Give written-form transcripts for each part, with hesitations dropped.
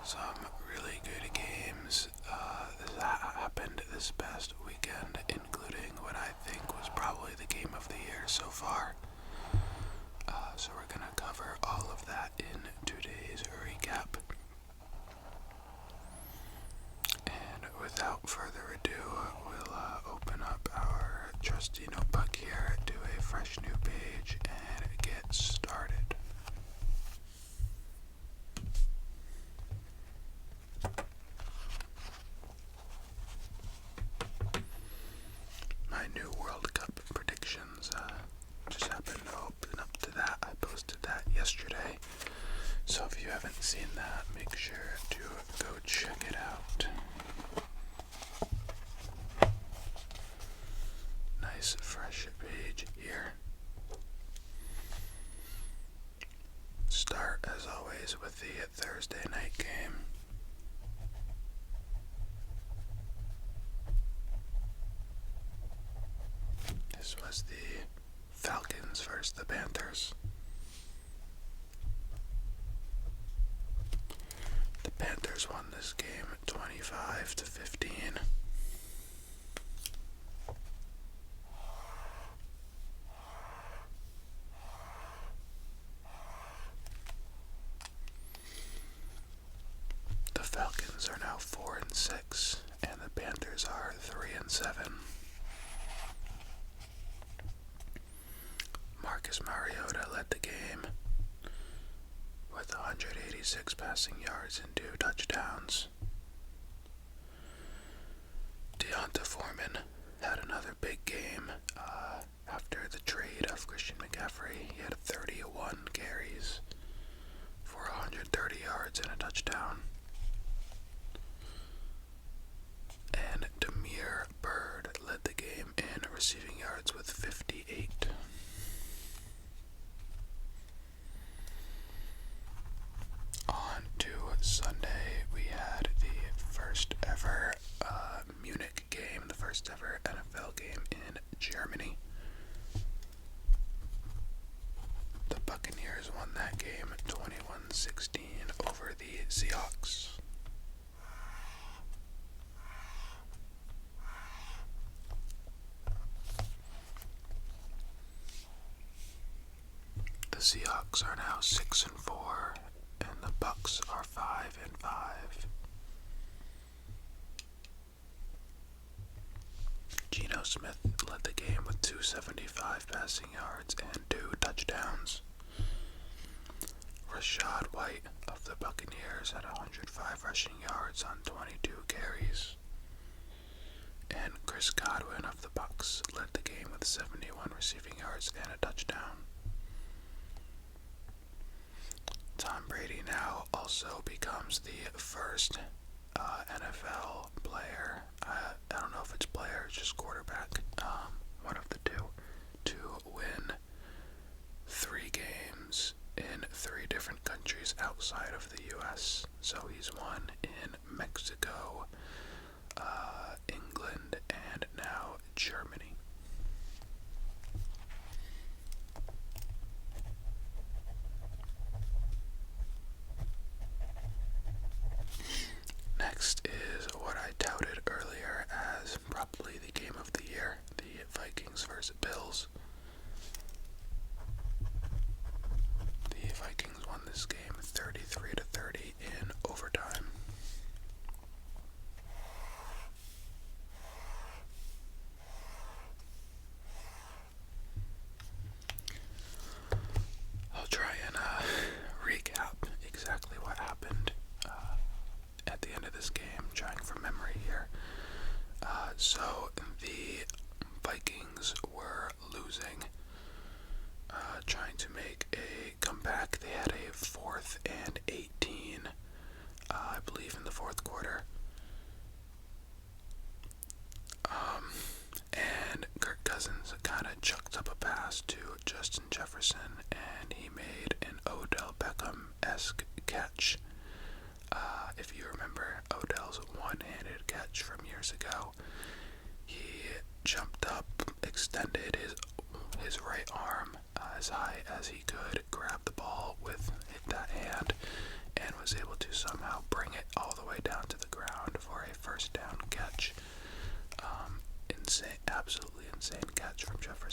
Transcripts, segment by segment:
some really good games that happened this past weekend, including what I think was probably the game of the year so far. So we're going to cover all of that in today's recap. And without further ado, we'll open up our trusty notebook here, do a fresh new page, and get started. My new World Cup predictions just happened to open up to that. I posted that yesterday. So if you haven't seen that, make sure to go check it out. Nice fresh page here. Start as always with the Thursday night game. This was the Falcons versus the Panthers. The Panthers won this game 25-15. The Falcons are now 4-6, and the Panthers are 3-7. Marcus Mariota led the game with 186 passing yards and 2 touchdowns. Deonta Foreman had another big game after the trade of Christian McCaffrey. He had 31 carries for 130 yards and a touchdown. And Demir Bird led the game in receiving yards with 58. On to Sunday, we had the first ever Munich game, the first ever NFL game in Germany. The Buccaneers won that game 21-16 over the Seahawks. The Seahawks are now 6-4, and the Bucs are 5-5. Geno Smith led the game with 275 passing yards and 2 touchdowns. Rashad White of the Buccaneers had 105 rushing yards on 22 carries. And Chris Godwin of the Bucs led the game with 71 receiving yards and a touchdown. Tom Brady now also becomes the first NFL player, I don't know if it's player or just quarterback, one of the two, to win 3 games in 3 different countries outside of the U.S. So he's won in Mexico, England, and now Germany. Next is what I touted earlier as probably the game of the year, the Vikings versus Bills. The Vikings won this game 33-30 in overtime. I'll try and recap exactly what happened at the end of this game, trying from memory here. So the Vikings were losing, trying to make a comeback. They had a 4th and 18, I believe, in the 4th quarter. And Kirk Cousins kind of chucked up a pass to Justin Jefferson, and he made an Odell Beckham-esque catch. If you remember Odell's one-handed catch from years ago, he jumped up, extended his right arm as high as he could, grabbed the ball with that hand, and was able to somehow bring it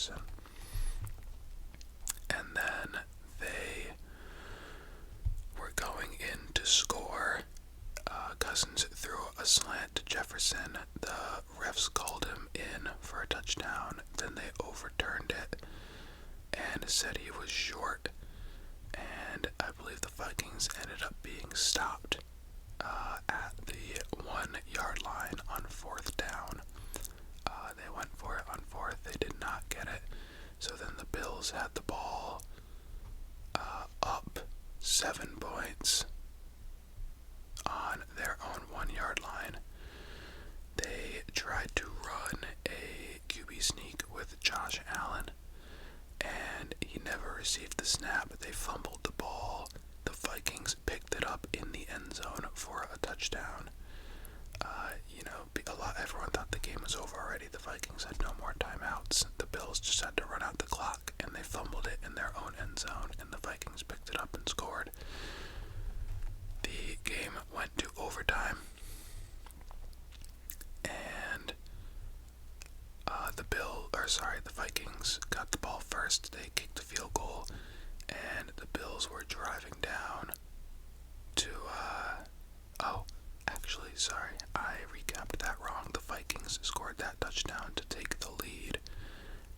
Jefferson. And then they were going in to score. Cousins threw a slant to Jefferson. The refs called him in for a touchdown. Then they overturned it and said he was short. And I believe the Vikings ended up being stopped at the 1 yard line on 4th down. They went for it on 4th. They did not get it. So then the Bills had the ball up 7 points on their own 1 yard line. They tried to run a QB sneak with Josh Allen, and he never received the snap. They fumbled the ball. The Vikings picked it up in the end zone for a touchdown. Everyone thought the game was over already. The Vikings had no more timeouts. The Bills just had to run out the clock, and they fumbled it in their own end zone, and the Vikings picked it up and scored. The game went to overtime, and the Vikings got the ball first. They kicked the field goal, and the Bills were driving down to, I recapped that wrong. The Vikings scored that touchdown to take the lead,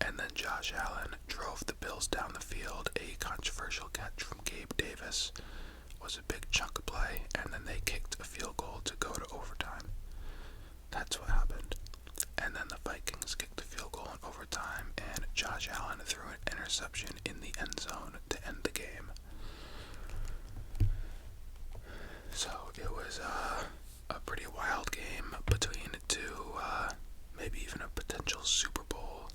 and then Josh Allen drove the Bills down the field. A controversial catch from Gabe Davis was a big chunk of play, and then they kicked a field goal to go to overtime. That's what happened. And then the Vikings kicked the field goal in overtime, and Josh Allen threw an interception in the end zone to end the game. So it was a pretty wild game between two, maybe even a potential Super Bowl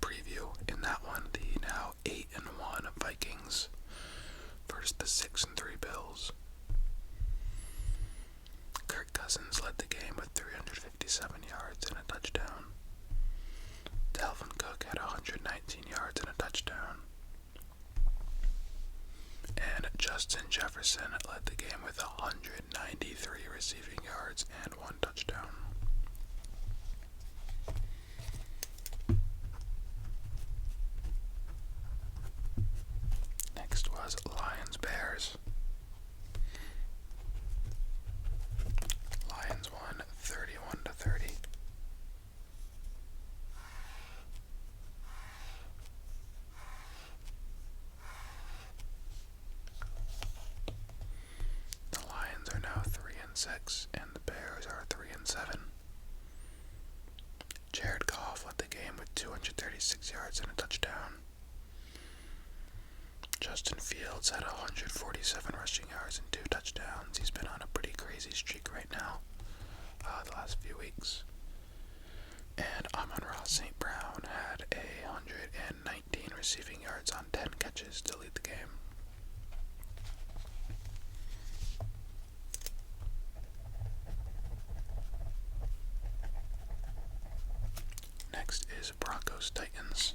preview in that one. The now 8-1 Vikings versus the 6-3 Bills. Kirk Cousins led the game with 357 yards and a touchdown. Dalvin Cook had 119 yards and a touchdown. And Justin Jefferson led the game with 193 receiving yards and 1 touchdown. Next was Lions-Bears. Lions won 31-30. The Lions are now 3-6, and the Bears are 3-7. Jared Goff led the game with 236 yards and a touchdown. Justin Fields had 147 rushing yards and 2 touchdowns. He's been on a pretty crazy streak right now, the last few weeks. And Amon-Ra St. Brown had 119 receiving yards on 10 catches to lead the game. Next is Broncos-Titans.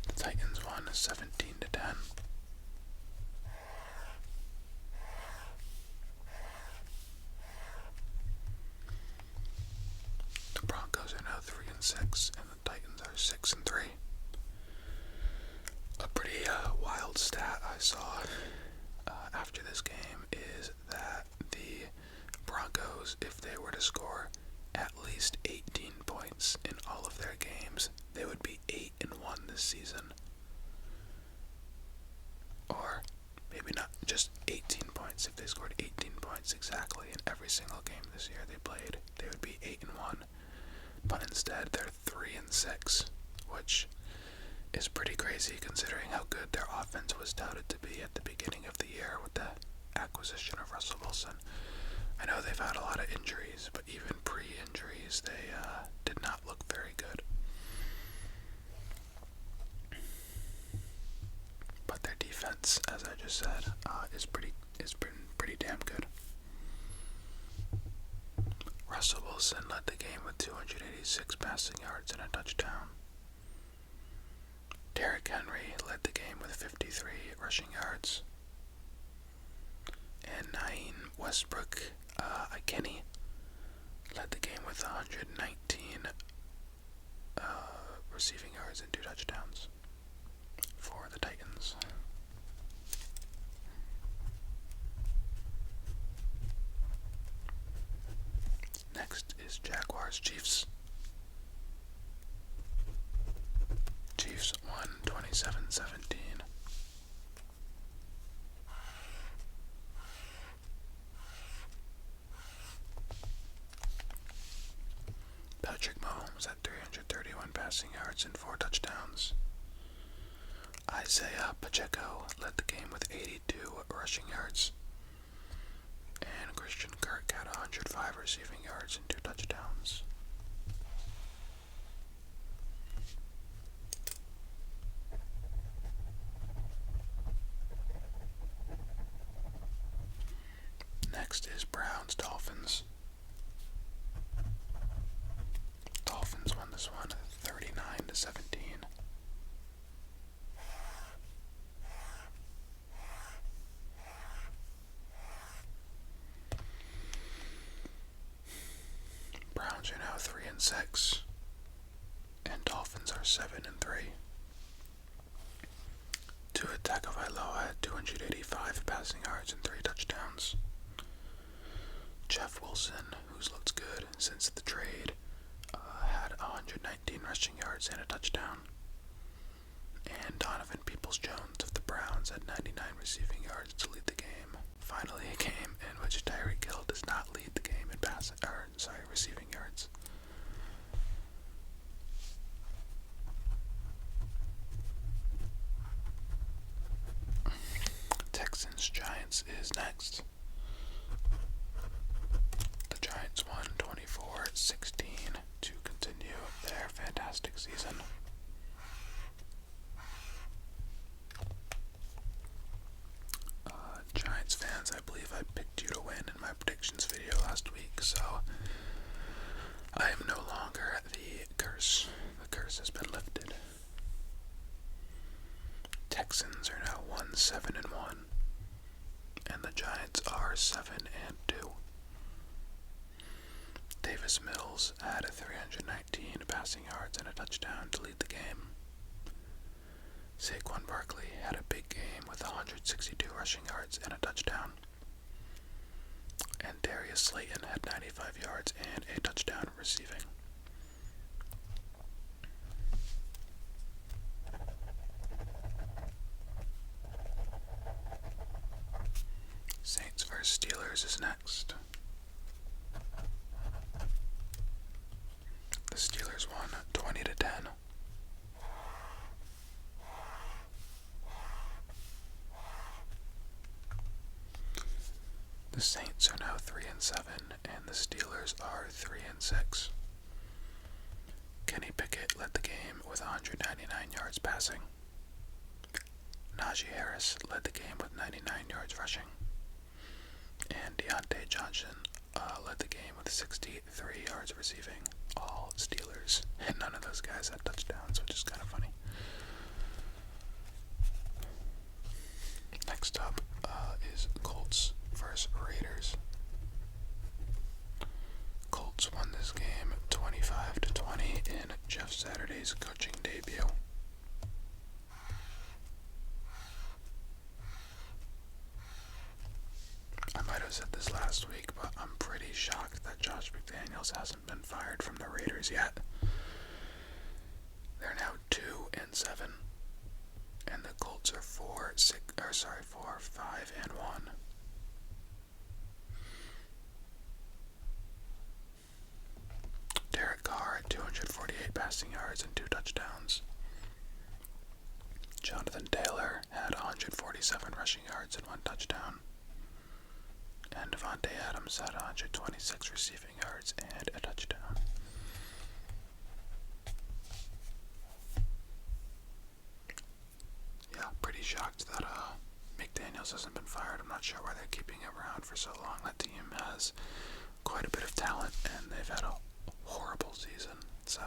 The Titans won 17-10. The Broncos are now 3-6, and the Titans are 6-3. A pretty wild stat I saw after this game is that the Broncos, if they were to score at least 18 points in all of their games, they would be 8-1 this season. Or maybe not just 18 points. If they scored 18 points exactly in every single game this year they played, they would be 8-1. But instead, they're 3-6, which is pretty crazy considering how good their offense was touted to be at the beginning of the year with the acquisition of Russell Wilson. I know they've had a lot of injuries, but even pre-injuries, they did not look very good. But their defense, as I just said, is pretty damn good. Russell Wilson led the game with 286 passing yards and a touchdown. Derrick Henry led the game with 53 rushing yards. And Naeem Westbrook Kenny led the game with 119 receiving yards and 2 touchdowns for the Titans. Next is Jaguars Chiefs. Chiefs won 27-17. Patrick Mahomes had 331 passing yards and 4 touchdowns. Isaiah Pacheco led the game with 82 rushing yards. And Christian Kirk had 105 receiving yards and 2 touchdowns. Next is Browns Dolphins. Dolphins won this one 39-17. Browns are now 3-6, and Dolphins are 7-3. Tua Tagovailoa had 285 passing yards and 3 touchdowns. Jeff Wilson, who's looked good since the trade, had 119 rushing yards and a touchdown. And Donovan Peoples-Jones of the Browns had 99 receiving yards to lead the game. Finally, a game in which Tyreek Hill does not lead the game in receiving yards. Texans Giants is next. The Giants won 24-16 to continue their fantastic season. Giants fans, I believe I picked you to win in my predictions video last week, so I am no longer the curse. The curse has been lifted. Texans are now 1-7-1, and the Giants are 7-2. Davis Mills had 319 passing yards and a touchdown to lead the game. Saquon Barkley had a big game with 162 rushing yards and a touchdown. And Darius Slayton had 95 yards and a touchdown receiving. Saints vs. Steelers is next. The Steelers won 20-10. The Saints are now 3-7, and the Steelers are 3-6. Kenny Pickett led the game with 199 yards passing. Najee Harris led the game with 99 yards rushing. And Deontay Johnson led the game with 63 yards receiving. All Steelers. And none of those guys had touchdowns, which is kind of funny. Next up is Colts vs. Raiders. Colts won this game 25-20 in Jeff Saturday's coaching debut. I might have said this last week, but I'm pretty shocked that Josh McDaniels hasn't been fired from the Raiders yet. They're now 2-7, and the Colts are 5-1. Derek Carr had 248 passing yards and 2 touchdowns. Jonathan Taylor had 147 rushing yards and 1 touchdown. And Devontae Adams had 126 receiving yards and a touchdown. Yeah, pretty shocked that McDaniels hasn't been fired. I'm not sure why they're keeping him around for so long. That team has quite a bit of talent, and they've had a horrible season, so.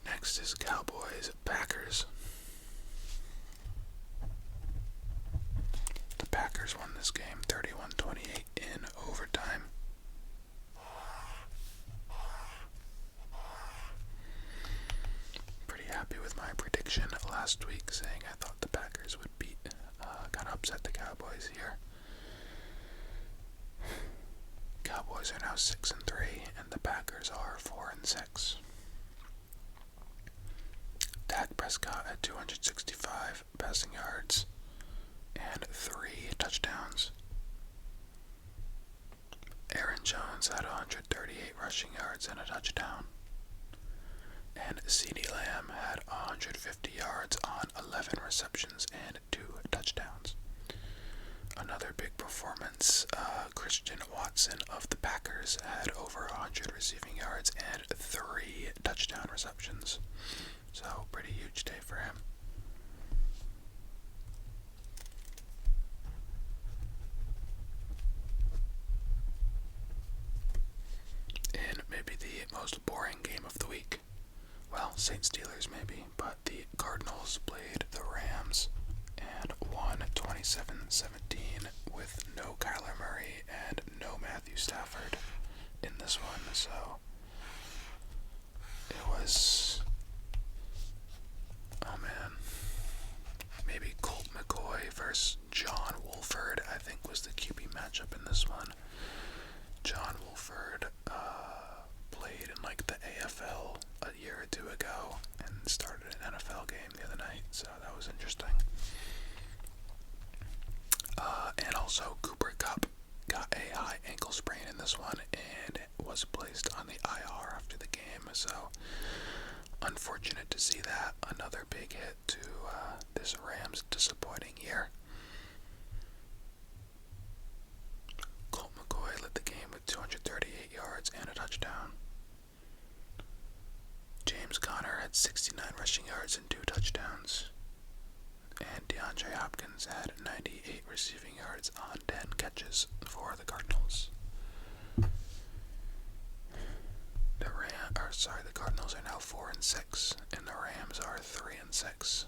Next is Cowboys Packers. The Packers Packers won this game 31-28 in overtime. Pretty happy with my prediction last week, saying I thought the Packers would kind of upset the Cowboys here. Cowboys are now 6-3, and the Packers are 4-6. Dak Prescott had 265 passing yards and 3 touchdowns. Aaron Jones had 138 rushing yards and a touchdown. And CeeDee Lamb had 150 yards on 11 receptions and 2 touchdowns. Another big performance, Christian Watson of the Packers had over 100 receiving yards and 3 touchdown receptions. So, pretty huge day for him. In maybe the most boring game of the week, well, Saints-Steelers maybe, but the Cardinals played the Rams and won 27-17 with no Kyler Murray and no Matthew Stafford in this one, so it was, oh man, maybe Colt McCoy versus John Wolford, I think was the QB matchup in this one. John Wolford played in like the AFL a year or two ago and started an NFL game the other night, so that was interesting. And also Cooper Kupp got a high ankle sprain in this one and was placed on the IR after the game, so unfortunate to see that. Another big hit to this Rams disappointing year. Colt McCoy led the game with 238 yards and a touchdown. James Conner had 69 rushing yards and 2 touchdowns. And DeAndre Hopkins had 98 receiving yards on 10 catches for the Cardinals. The Cardinals are now 4-6, and the Rams are 3-6.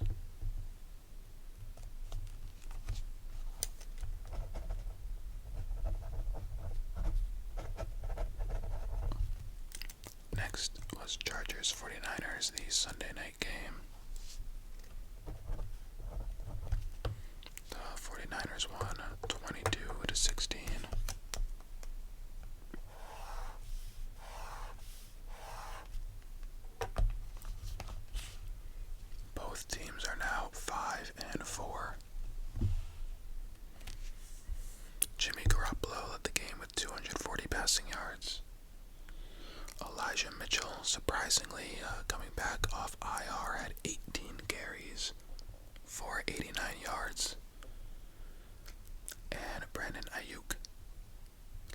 Next was Chargers 49ers, the Sunday night game. The 49ers won 22-16. Both teams are now 5-4. Jimmy Garoppolo led the game with 240 passing yards. Elijah Mitchell, surprisingly coming back off IR, had 18 carries for 89 yards. And Brandon Ayuk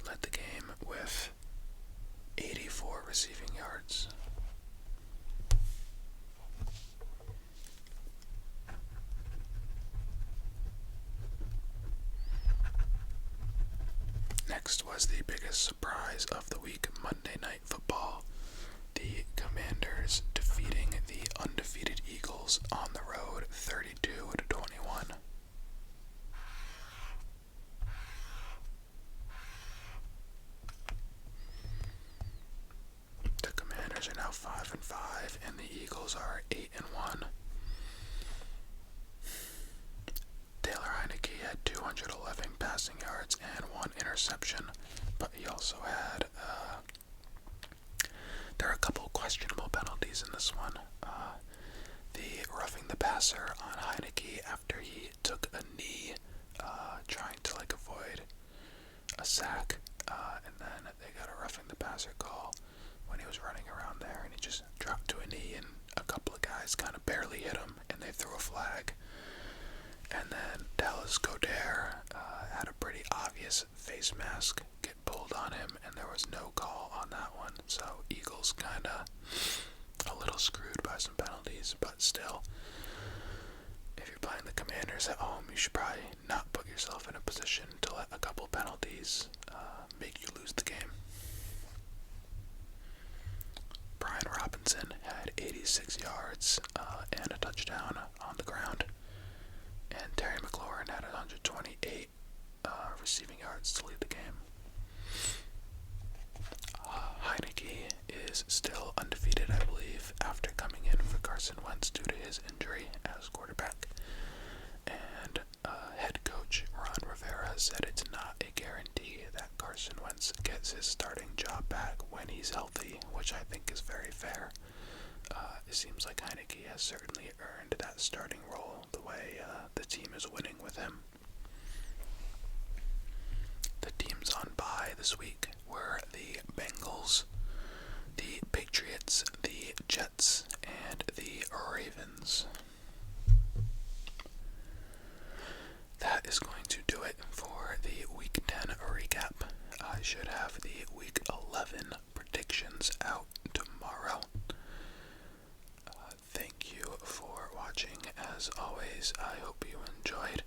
led the game with 84 receiving yards. Next was the biggest surprise of the week, Monday Night Football. The Commanders defeating the undefeated Eagles on the road 32-21. The Commanders are now 5-5 and the Eagles are 8-1. Taylor Heineke had 211 passing yards and 1 interception, but he also had, there are a couple questionable penalties in this one. The roughing the passer on Heineke after he took a knee, trying to avoid a sack, and then they got a roughing the passer call when he was running around there, and he just dropped to a knee, and a couple of guys kind of barely hit him, and they threw a flag. And then Dallas Goedert had a pretty obvious face mask get pulled on him, and there was no call on that one. So Eagles kind of a little screwed by some penalties, but still, if you're playing the Commanders at home, you should probably not put yourself in a position to let a couple penalties make you lose the game. Brian Robinson had 86 yards and a touchdown on the ground. And Terry McLaurin had 128 receiving yards to lead the game. Heineke is still undefeated, I believe, after coming in for Carson Wentz due to his injury as quarterback. And head coach Ron Rivera said it's not a guarantee that Carson Wentz gets his starting job back when he's healthy, which I think is very fair. It seems like Heineke has certainly earned that starting role the way the team is winning with him. The teams on bye this week were the Bengals, the Patriots, the Jets, and the Ravens. That is going to do it for the Week 10 recap. I should have the Week 11 predictions out tomorrow. Thank you for watching. As always, I hope you enjoyed.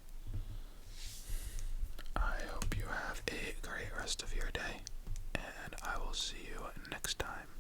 I hope you have a great rest of your day, and I will see you next time.